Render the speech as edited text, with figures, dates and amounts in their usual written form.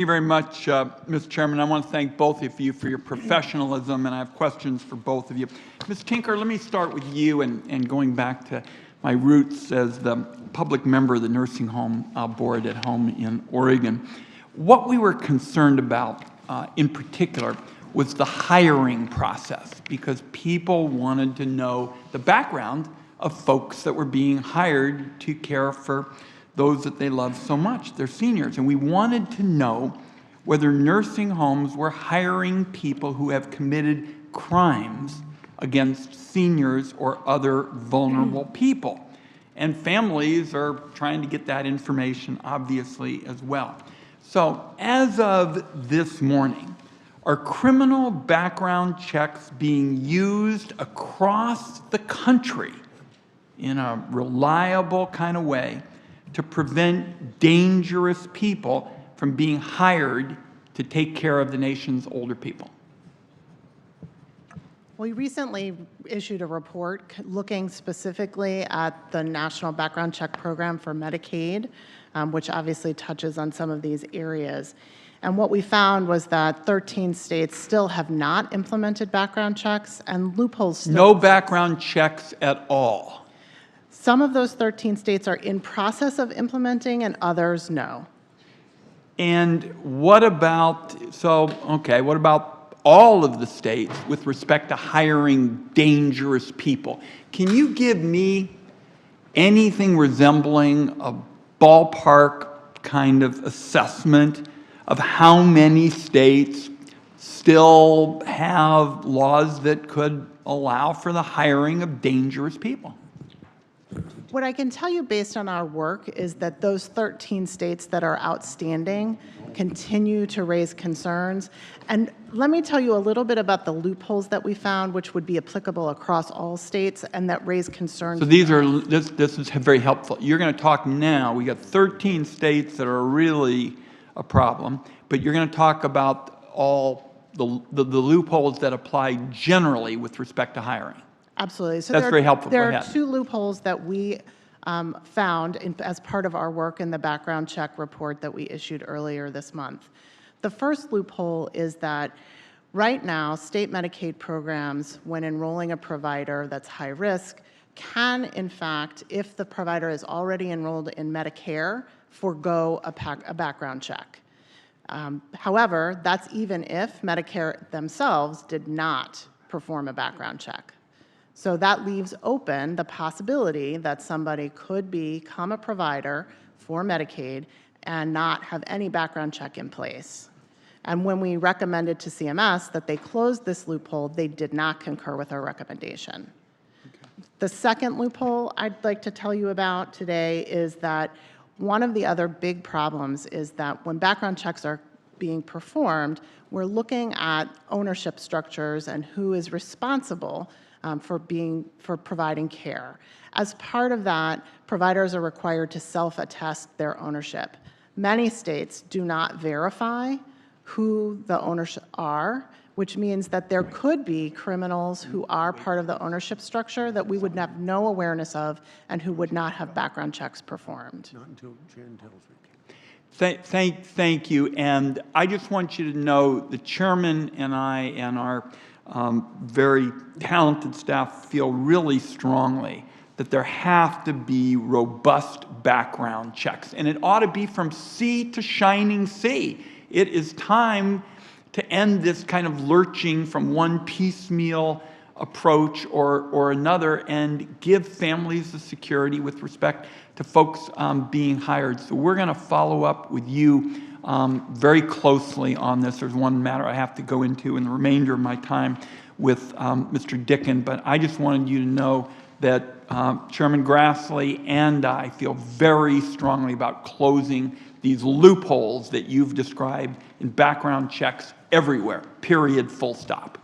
Thank you very much, Mr. Chairman. I want to thank both of you for your professionalism, and I have questions for both of you. Ms. Tinker, let me start with you and going back to my roots as the public member of the nursing home board at home in Oregon. What we were concerned about in particular was the hiring process, because people wanted to know the background of folks that were being hired to care for those that they love so much, their seniors. And we wanted to know whether nursing homes were hiring people who have committed crimes against seniors or other vulnerable people. And families are trying to get that information, obviously, as well. So as of this morning, are criminal background checks being used across the country in a reliable kind of way to prevent dangerous people from being hired to take care of the nation's older people? We recently issued a report looking specifically at the National Background Check Program for Medicaid, which obviously touches on some of these areas. And what we found was that 13 states still have not implemented background checks, and loopholes still No exist. background checks at all. Some of those 13 states are in process of implementing, and others no. And what about, what about all of the states with respect to hiring dangerous people? Can you give me anything resembling a ballpark kind of assessment of how many states still have laws that could allow for the hiring of dangerous people? What I can tell you based on our work is that those 13 states that are outstanding continue to raise concerns. And let me tell you a little bit about the loopholes that we found, which would be applicable across all states and that raise concerns. So this is very helpful. You're going to talk now, we got 13 states that are really a problem, but you're going to talk about all the loopholes that apply generally with respect to hiring. Absolutely. So That's very helpful. There are two loopholes that we found as part of our work in the background check report that we issued earlier this month. The first loophole is that right now, state Medicaid programs, when enrolling a provider that's high risk, can, in fact, if the provider is already enrolled in Medicare, forego a background check. However, that's even if Medicare themselves did not perform a background check. So that leaves open the possibility that somebody could become a provider for Medicaid and not have any background check in place. And when we recommended to CMS that they close this loophole, they did not concur with our recommendation. Okay. The second loophole I'd like to tell you about today is that one of the other big problems is that when background checks are being performed, we're looking at ownership structures and who is responsible for providing care. As part of that, providers are required to self-attest their ownership. Many states do not verify who the owners are, which means that there could be criminals who are part of the ownership structure that we would have no awareness of and who would not have background checks performed. Not until Jen tells me. Thank you. And I just want you to know the chairman and I and our very talented staff feel really strongly that there have to be robust background checks. And it ought to be from sea to shining sea. It is time to end this kind of lurching from one piecemeal approach or another and give families the security with respect to folks being hired. So we're going to follow up with you very closely on this. There's one matter I have to go into in the remainder of my time with Mr. Dicken, but I just wanted you to know that Chairman Grassley and I feel very strongly about closing these loopholes that you've described in background checks everywhere, period, full stop.